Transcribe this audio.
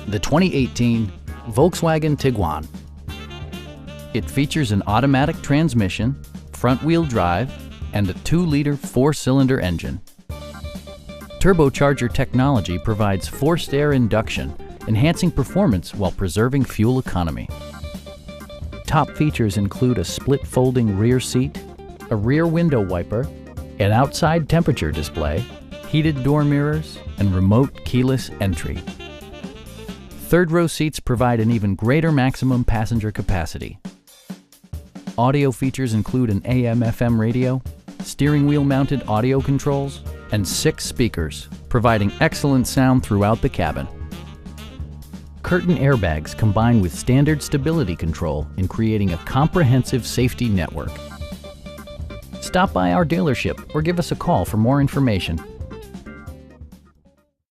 the 2018 Volkswagen Tiguan. It features an automatic transmission, front-wheel drive, and a 2-liter 4-cylinder engine. Turbocharger technology provides forced air induction, enhancing performance while preserving fuel economy. Top features include a split folding rear seat, a rear window wiper, an outside temperature display, heated door mirrors, and remote keyless entry. Third-row seats provide an even greater maximum passenger capacity. Audio features include an AM/FM radio, steering wheel mounted audio controls, and 6 speakers, providing excellent sound throughout the cabin. Curtain airbags combine with standard stability control in creating a comprehensive safety network. Stop by our dealership or give us a call for more information.